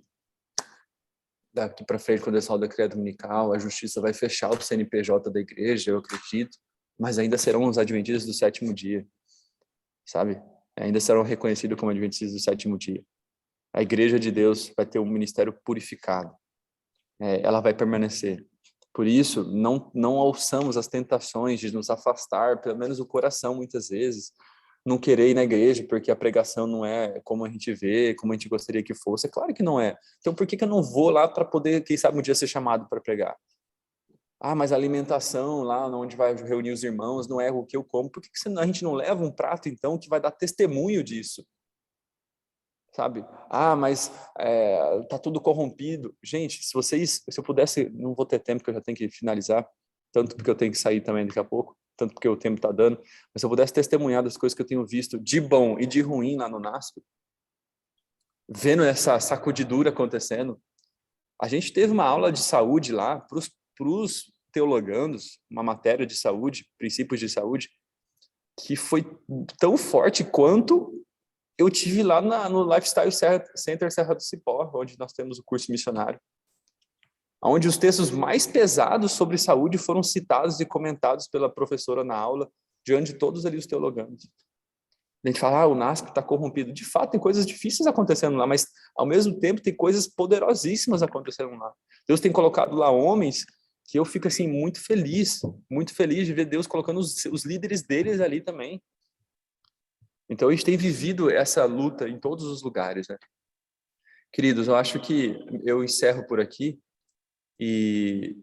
daqui para frente, quando é só o decreto dominical, a justiça vai fechar o CNPJ da igreja, eu acredito, mas ainda serão os adventistas do sétimo dia, sabe? Ainda serão reconhecidos como adventistas do sétimo dia. A igreja de Deus vai ter um ministério purificado. Ela vai permanecer. Por isso, não ouçamos as tentações de nos afastar, pelo menos o coração, muitas vezes, não querer ir na igreja porque a pregação não é como a gente vê, como a gente gostaria que fosse. É claro que não é. Então, por que eu não vou lá para poder, quem sabe, um dia ser chamado para pregar? Ah, mas a alimentação lá onde vai reunir os irmãos não é o que eu como. Por que a gente não leva um prato, então, que vai dar testemunho disso? sabe? Mas tá tudo corrompido. Gente, se eu pudesse, não vou ter tempo, que eu já tenho que finalizar, tanto porque eu tenho que sair também daqui a pouco, tanto porque o tempo tá dando, mas se eu pudesse testemunhar das coisas que eu tenho visto de bom e de ruim lá no NASP, vendo essa sacudidura acontecendo. A gente teve uma aula de saúde lá para os teologandos, uma matéria de saúde, princípios de saúde, que foi tão forte quanto eu tive lá no Lifestyle Center Serra do Cipó, onde nós temos o curso missionário, onde os textos mais pesados sobre saúde foram citados e comentados pela professora na aula, diante de todos ali os teologandos. A gente fala, o NASP está corrompido. De fato, tem coisas difíceis acontecendo lá, mas, ao mesmo tempo, tem coisas poderosíssimas acontecendo lá. Deus tem colocado lá homens que eu fico, assim, muito feliz de ver Deus colocando os líderes deles ali também. Então, a gente tem vivido essa luta em todos os lugares, né? Queridos, eu acho que eu encerro por aqui e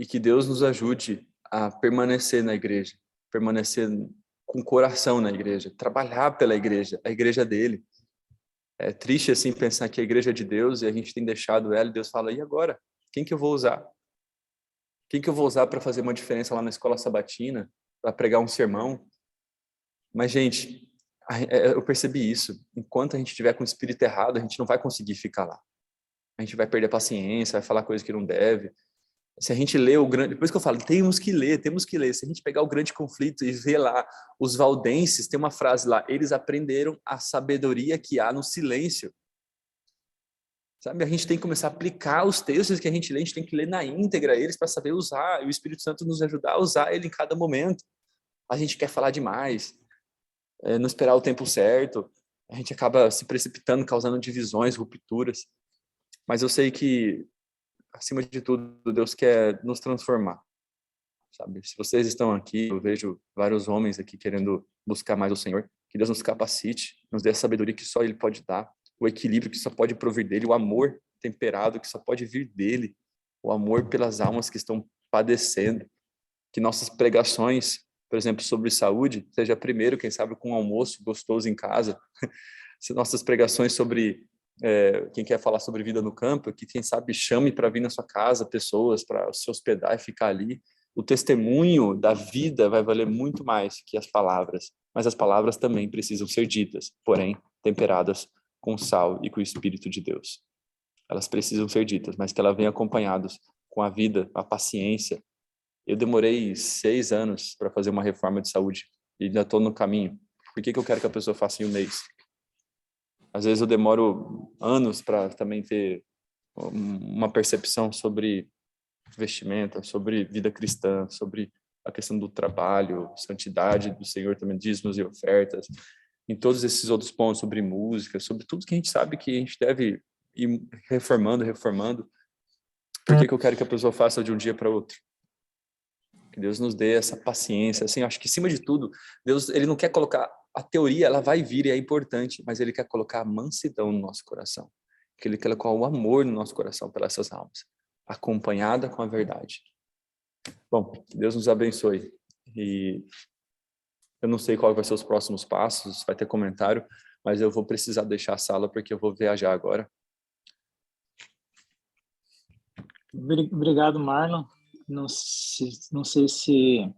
que Deus nos ajude a permanecer na igreja, permanecer com coração na igreja, trabalhar pela igreja, a igreja dele. É triste assim pensar que a igreja é de Deus e a gente tem deixado ela e Deus fala, e agora? Quem que eu vou usar? Quem que eu vou usar para fazer uma diferença lá na escola sabatina, para pregar um sermão? Mas, gente, eu percebi isso. Enquanto a gente estiver com o espírito errado, a gente não vai conseguir ficar lá. A gente vai perder a paciência, vai falar coisas que não deve. Se a gente lê o grande... Depois que eu falo, temos que ler. Se a gente pegar o grande conflito e ver lá, os valdenses, tem uma frase lá, eles aprenderam a sabedoria que há no silêncio. Sabe, a gente tem que começar a aplicar os textos que a gente lê, a gente tem que ler na íntegra eles para saber usar, e o Espírito Santo nos ajudar a usar ele em cada momento. A gente quer falar demais, não esperar o tempo certo, a gente acaba se precipitando, causando divisões, rupturas. Mas eu sei que, acima de tudo, Deus quer nos transformar, sabe? Se vocês estão aqui, eu vejo vários homens aqui querendo buscar mais o Senhor, que Deus nos capacite, nos dê a sabedoria que só Ele pode dar, o equilíbrio que só pode provir dele, o amor temperado que só pode vir dele, o amor pelas almas que estão padecendo, que nossas pregações, por exemplo, sobre saúde, seja primeiro, quem sabe, com um almoço gostoso em casa, se nossas pregações sobre quem quer falar sobre vida no campo, que quem sabe chame para vir na sua casa pessoas para se hospedar e ficar ali. O testemunho da vida vai valer muito mais que as palavras, mas as palavras também precisam ser ditas, porém temperadas com sal e com o Espírito de Deus. Elas precisam ser ditas, mas que elas venham acompanhadas com a vida, a paciência. Eu demorei 6 anos para fazer uma reforma de saúde e ainda estou no caminho. Por que eu quero que a pessoa faça em um mês? Às vezes eu demoro anos para também ter uma percepção sobre vestimenta, sobre vida cristã, sobre a questão do trabalho, santidade do Senhor, também dízimos e ofertas, em todos esses outros pontos, sobre música, sobre tudo que a gente sabe que a gente deve ir reformando. Por que eu quero que a pessoa faça de um dia para outro? Que Deus nos dê essa paciência, assim, acho que acima de tudo, Deus, Ele não quer colocar a teoria, ela vai vir e é importante, mas Ele quer colocar a mansidão no nosso coração, que Ele quer colocar o amor no nosso coração pelas essas almas, acompanhada com a verdade. Bom, que Deus nos abençoe. E eu não sei qual vai ser os próximos passos, vai ter comentário, mas eu vou precisar deixar a sala porque eu vou viajar agora. Obrigado, Marlon. Não sei se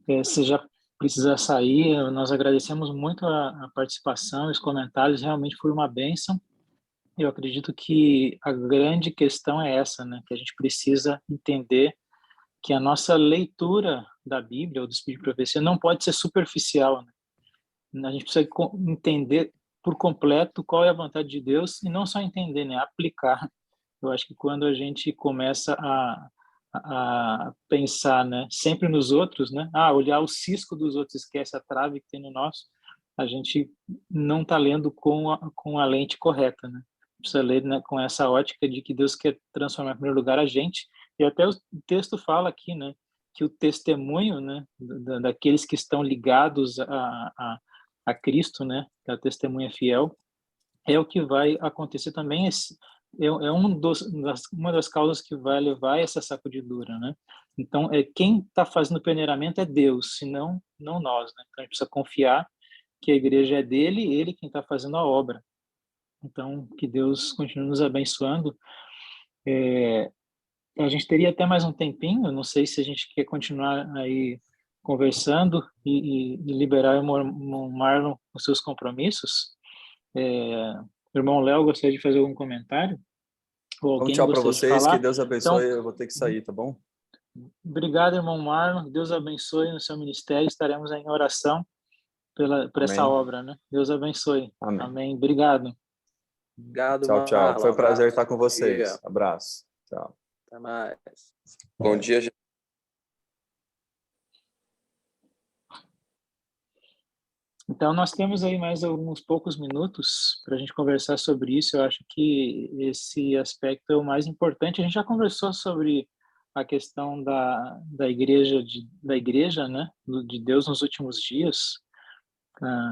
você já precisa sair. Nós agradecemos muito a participação, os comentários. Realmente foi uma bênção. Eu acredito que a grande questão é essa, né? Que a gente precisa entender que a nossa leitura da Bíblia ou do Espírito de Profecia não pode ser superficial, né? A gente precisa entender por completo qual é a vontade de Deus e não só entender, né? Aplicar. Eu acho que quando a gente começa a pensar, né, sempre nos outros, né, olhar o cisco dos outros, esquece a trave que tem no nosso, a gente não está lendo com a lente correta, né? Precisa ler, né, com essa ótica de que Deus quer transformar em primeiro lugar a gente, e até o texto fala aqui, né, que o testemunho, né, daqueles que estão ligados a Cristo, né, que é a testemunha fiel, é o que vai acontecer também. Uma das causas que vai levar a essa sacudidura, né? Então, quem está fazendo o peneiramento é Deus, senão não nós, né? Então, a gente precisa confiar que a igreja é dele, ele quem está fazendo a obra. Então, que Deus continue nos abençoando. A gente teria até mais um tempinho, não sei se a gente quer continuar aí conversando e liberar o Marlon os seus compromissos. O irmão Léo gostaria de fazer algum comentário? Ou Um alguém tchau para gostaria de vocês, que falar? Deus abençoe, Então, eu vou ter que sair, tá bom? obrigado, irmão Marlon. Deus abençoe no seu ministério. Estaremos em oração por essa Amém. obra, né? Deus abençoe. Amém. Amém. Obrigado. Obrigado, Tchau, tchau. Foi Marlon. um prazer estar Abraço. com Bom dia. vocês. Abraço. Tchau. Até mais. Bom dia, gente. Então, nós temos aí mais alguns poucos minutos para a gente conversar sobre isso. Eu acho que esse aspecto é o mais importante. A gente já conversou sobre a questão da igreja, né, de Deus nos últimos dias,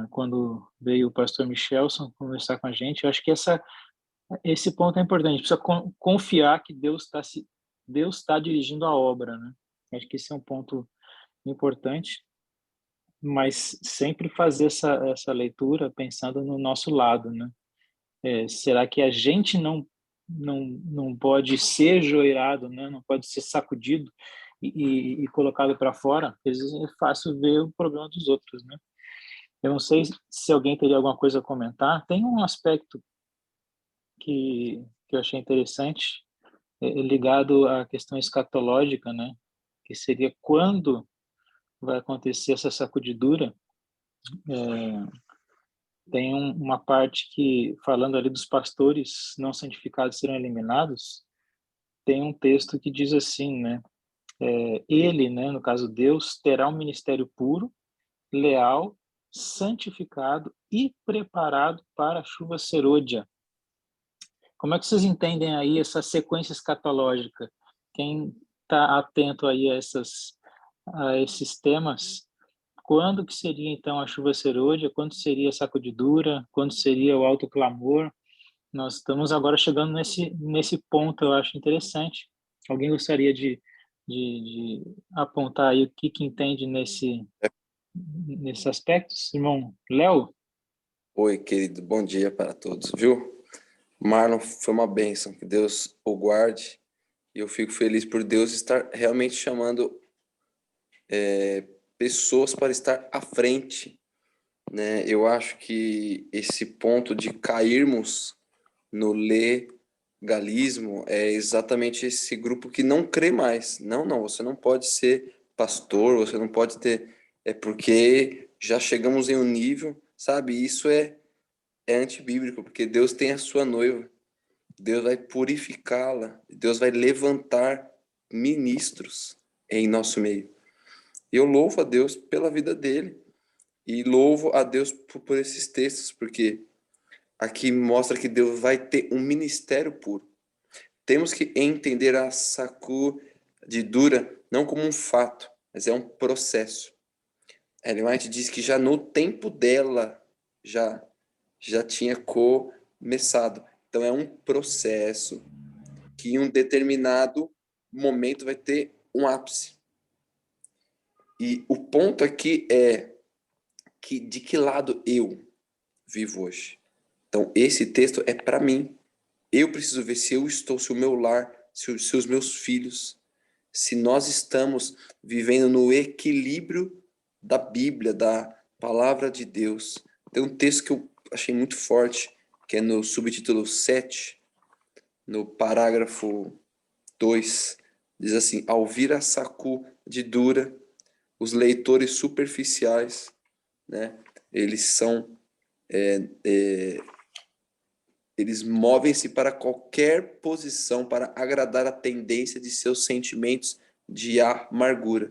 quando veio o pastor Michelson conversar com a gente. Eu acho que esse ponto é importante. A gente precisa confiar que Deus está dirigindo a obra, né? Acho que esse é um ponto importante, mas sempre fazer essa leitura pensando no nosso lado, né? Será que a gente não pode ser joelhado, né? Não pode ser sacudido e colocado para fora? Às vezes é fácil ver o problema dos outros, né? Eu não sei se alguém teria alguma coisa a comentar. Tem um aspecto que eu achei interessante, ligado à questão escatológica, né? Que seria quando vai acontecer essa sacudidura. Tem uma parte que, falando ali dos pastores não santificados serão eliminados, tem um texto que diz assim, né? Ele, né, no caso Deus, terá um ministério puro, leal, santificado e preparado para a chuva serôdia. Como é que vocês entendem aí essa sequência escatológica? Quem está atento aí a esses temas, quando que seria então a chuva serôdia? Quando seria a sacudidura? Quando seria o alto clamor? Nós estamos agora chegando nesse ponto, eu acho interessante. Alguém gostaria de apontar aí o que entende nesses aspectos? Irmão Léo? Oi, querido, bom dia para todos, viu? Marlon, foi uma bênção, que Deus o guarde, e eu fico feliz por Deus estar realmente chamando pessoas para estar à frente, né? Eu acho que esse ponto de cairmos no legalismo é exatamente esse grupo que não crê mais. Não, você não pode ser pastor, você não pode ter... É porque já chegamos em um nível, sabe? Isso é antibíblico, porque Deus tem a sua noiva. Deus vai purificá-la. Deus vai levantar ministros em nosso meio. E eu louvo a Deus pela vida dele. E louvo a Deus por esses textos, porque aqui mostra que Deus vai ter um ministério puro. Temos que entender a sacudidura não como um fato, mas é um processo. Ellen White diz que já no tempo dela já tinha começado. Então é um processo que em um determinado momento vai ter um ápice. E o ponto aqui é que de que lado eu vivo hoje. Então esse texto é para mim. Eu preciso ver se eu estou, se o meu lar, se os meus filhos, se nós estamos vivendo no equilíbrio da Bíblia, da palavra de Deus. Tem um texto que eu achei muito forte, que é no subtítulo 7, no parágrafo 2, diz assim: ao vir a sacudidura, os leitores superficiais, né, eles movem-se para qualquer posição para agradar a tendência de seus sentimentos de amargura.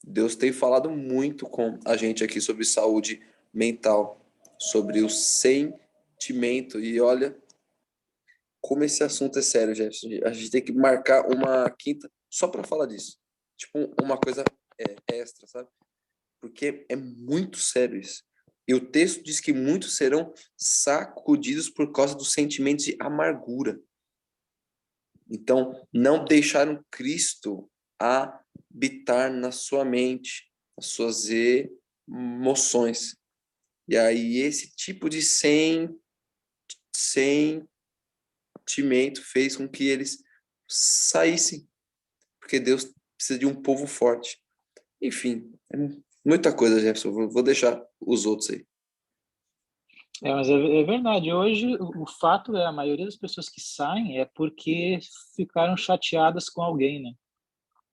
Deus tem falado muito com a gente aqui sobre saúde mental, sobre o sentimento. E olha como esse assunto é sério, Jefferson. A gente tem que marcar uma quinta só para falar disso. Tipo, uma coisa extra, sabe? Porque é muito sério isso. E o texto diz que muitos serão sacudidos por causa dos sentimentos de amargura. Então, não deixaram Cristo habitar na sua mente, nas suas emoções. E aí, esse tipo de sentimento fez com que eles saíssem, porque Deus precisa de um povo forte. Enfim, é muita coisa, Jefferson. Vou deixar os outros aí. Mas é verdade. Hoje, o fato é, a maioria das pessoas que saem é porque ficaram chateadas com alguém, né?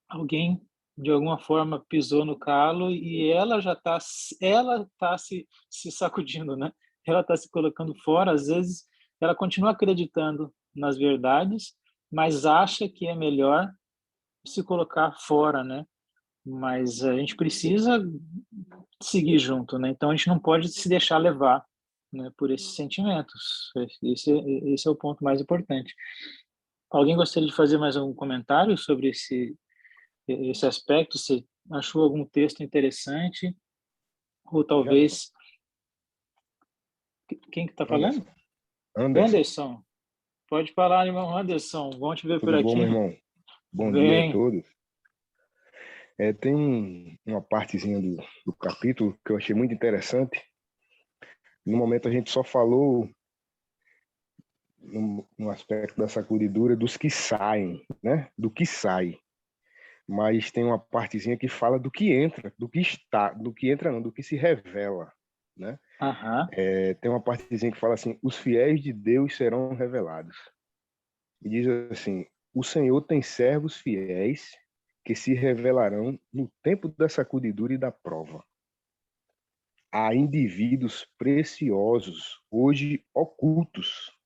Alguém, de alguma forma, pisou no calo e ela tá se sacudindo, né? Ela está se colocando fora. Às vezes, ela continua acreditando nas verdades, mas acha que é melhor se colocar fora, né? Mas a gente precisa seguir junto, né? Então a gente não pode se deixar levar, né, por esses sentimentos. Esse é o ponto mais importante. Alguém gostaria de fazer mais algum comentário sobre esse aspecto? Você achou algum texto interessante? Ou Jefferson, talvez quem que está falando? Anderson, Anderson, Anderson. Pode falar, irmão Anderson. Bom te ver por tudo bom, meu aqui. irmão? Bom dia a Bem. todos. Tem uma partezinha do capítulo que eu achei muito interessante. No momento a gente só falou no aspecto da sacudidura dos que saem, né? Do que sai. Mas tem uma partezinha que fala do que entra, do que está, do que entra não, do que se revela, né? Aham. Tem uma partezinha que fala assim: os fiéis de Deus serão revelados. E diz assim: o Senhor tem servos fiéis que se revelarão no tempo da sacudidura e da prova. Há indivíduos preciosos, hoje ocultos,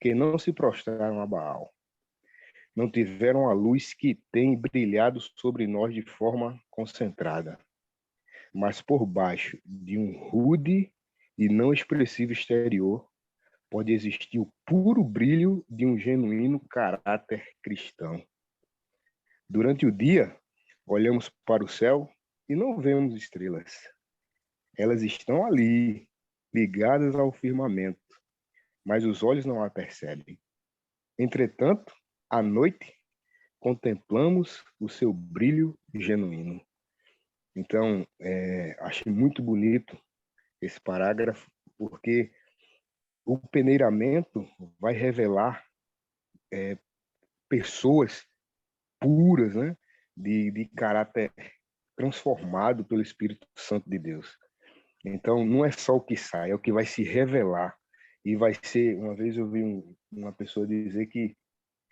que não se prostraram a Baal. Não tiveram a luz que tem brilhado sobre nós de forma concentrada. Mas por baixo de um rude e não expressivo exterior, pode existir o puro brilho de um genuíno caráter cristão. Durante o dia, olhamos para o céu e não vemos estrelas. Elas estão ali, ligadas ao firmamento, mas os olhos não a percebem. Entretanto, à noite, contemplamos o seu brilho genuíno. Então, achei muito bonito esse parágrafo, porque o peneiramento vai revelar pessoas puras, né? De caráter transformado pelo Espírito Santo de Deus. Então, não é só o que sai, é o que vai se revelar. E vai ser, uma vez eu vi uma pessoa dizer que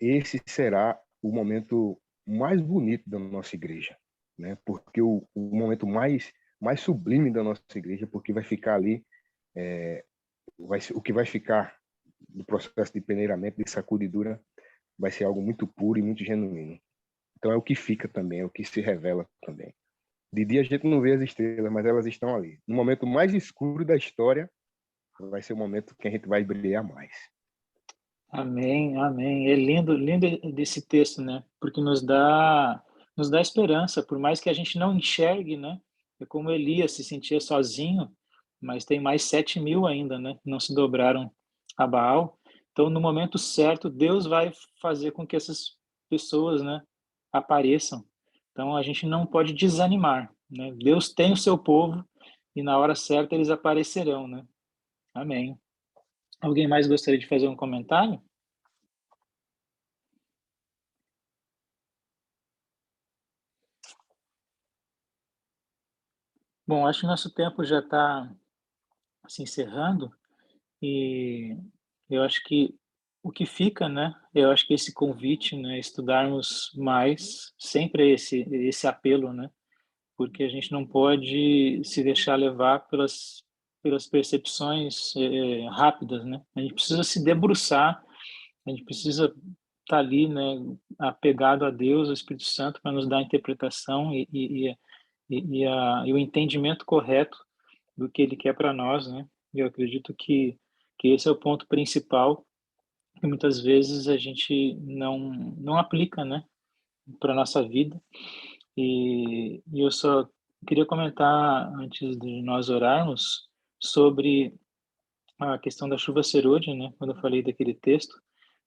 esse será o momento mais bonito da nossa igreja, né? Porque o momento mais sublime da nossa igreja, porque vai ficar ali, o que vai ficar no processo de peneiramento, de sacudidura, vai ser algo muito puro e muito genuíno. Então é o que fica também, é o que se revela também. De dia a gente não vê as estrelas, mas elas estão ali. No momento mais escuro da história, vai ser o momento que a gente vai brilhar mais. Amém, amém. É lindo, lindo desse texto, né? Porque nos dá esperança, por mais que a gente não enxergue, né? É como Elias se sentia sozinho, mas tem mais 7.000 ainda, né? Não se dobraram a Baal. Então, no momento certo, Deus vai fazer com que essas pessoas, né, apareçam. Então, a gente não pode desanimar, né? Deus tem o seu povo e na hora certa eles aparecerão, né? Amém. Alguém mais gostaria de fazer um comentário? Bom, acho que nosso tempo já está se encerrando e eu acho que o que fica, né? Eu acho que esse convite, né? Estudarmos mais, sempre esse apelo, né? Porque a gente não pode se deixar levar pelas percepções rápidas, né? A gente precisa se debruçar, a gente precisa estar ali, né? Apegado a Deus, ao Espírito Santo, para nos dar a interpretação e o entendimento correto do que ele quer para nós, né? Eu acredito que esse é o ponto principal que muitas vezes a gente não aplica, né, para nossa vida. E eu só queria comentar antes de nós orarmos sobre a questão da chuva serôdia, né? Quando eu falei daquele texto,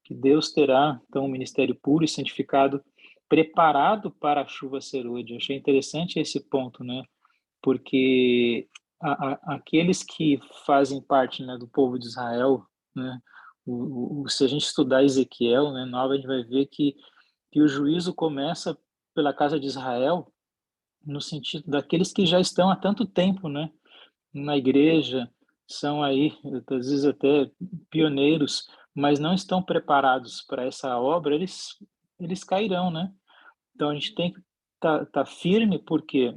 que Deus terá então um ministério puro e santificado preparado para a chuva serôdia. Eu achei interessante esse ponto, né? Porque aqueles que fazem parte, né, do povo de Israel, né, Se a gente estudar Ezequiel, né, 9, a gente vai ver que o juízo começa pela casa de Israel, no sentido daqueles que já estão há tanto tempo, né, na igreja, são aí, às vezes até pioneiros, mas não estão preparados para essa obra, eles cairão, né? Então a gente tem que tá firme, por quê?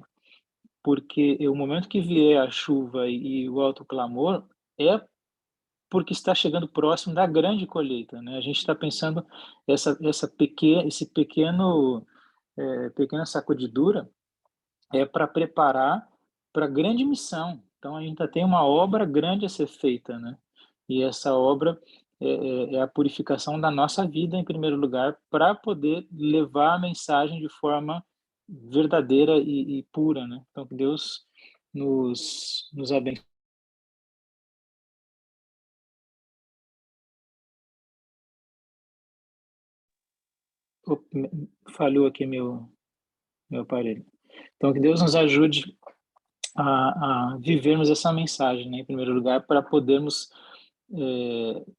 Porque o momento que vier a chuva e o alto clamor é porque está chegando próximo da grande colheita, né? A gente está pensando esse pequena sacudidura é para preparar para a grande missão. Então a gente ainda tem uma obra grande a ser feita, né? E essa obra é a purificação da nossa vida em primeiro lugar, para poder levar a mensagem de forma verdadeira e pura, né? Então que Deus nos abençoe. Falhou aqui meu aparelho. Então que Deus nos ajude a vivermos essa mensagem, né, em primeiro lugar, para podermos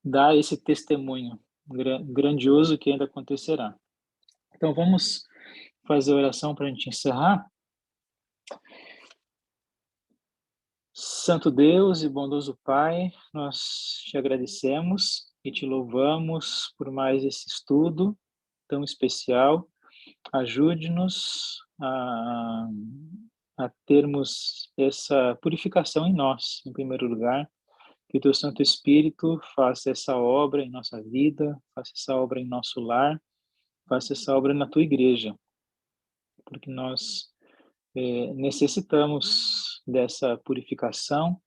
dar esse testemunho grandioso que ainda acontecerá. Então vamos fazer a oração para a gente encerrar. Santo Deus e bondoso Pai, nós te agradecemos e te louvamos por mais esse estudo tão especial. Ajude-nos a termos essa purificação em nós, em primeiro lugar, que o teu Santo Espírito faça essa obra em nossa vida, faça essa obra em nosso lar, faça essa obra na tua igreja, porque nós necessitamos dessa purificação,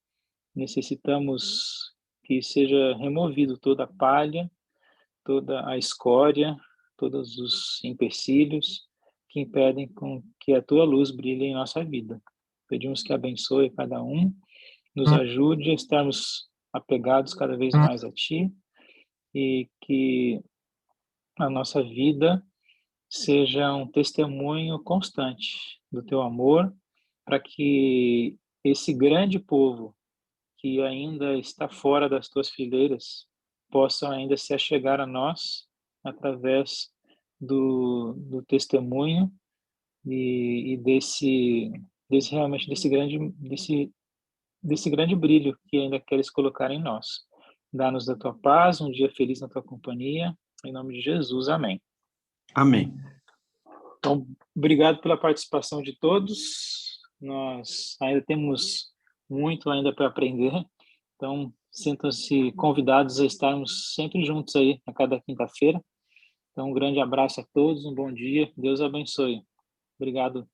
necessitamos que seja removido toda a palha, toda a escória, todos os empecilhos que impedem com que a tua luz brilhe em nossa vida. Pedimos que abençoe cada um, nos ajude a estarmos apegados cada vez mais a ti e que a nossa vida seja um testemunho constante do teu amor, para que esse grande povo que ainda está fora das tuas fileiras possam ainda se achegar a nós através do testemunho e realmente desse grande brilho que ainda queres colocar em nós. Dá-nos da tua paz, um dia feliz na tua companhia, em nome de Jesus, amém. Amém. Então, obrigado pela participação de todos. Nós ainda temos muito ainda para aprender. Então, sintam-se convidados a estarmos sempre juntos aí a cada quinta-feira. Então, um grande abraço a todos, um bom dia. Deus abençoe. Obrigado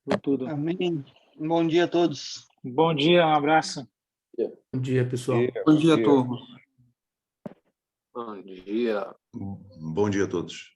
por tudo. Amém. Bom dia a todos. Bom dia, um abraço. Bom dia, pessoal. Bom dia a todos. Bom dia. Bom dia a todos.